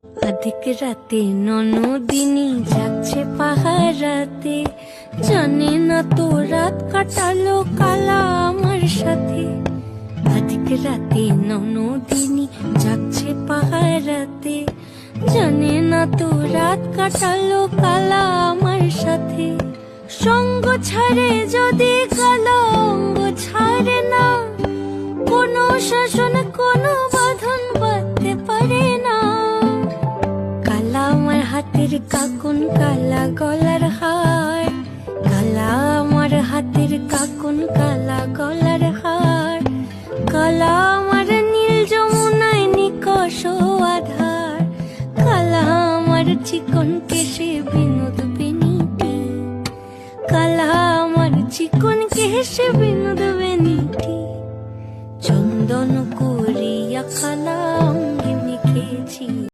আধিক রাতে ননদিনী যাচ্ছে পাহারাতে, জানে না তো রাত কাটালো কালা আমার সাথে। আধিক রাতে ননদিনী যাচ্ছে পাহারাতে, জানে না তো রাত কাটালো কালা আমার সাথে। সঙ্গ ছাড়ে যদি কালো অঙ্গ ছাড়ে না, কোনো শাসন কোনো বাঁধন বাঁধতে পারে না। কালা আমার হাতের কাকুন কালা গলার হার, কালা আমার হাতের কাকুন কালা গলার হার, কালা আমার নীল যমুনায় নিকষ আধার, কালা আমার চিকন কেশে বিনোদ বিনীতি, কালা আমার চিকন কেশে বিনোদ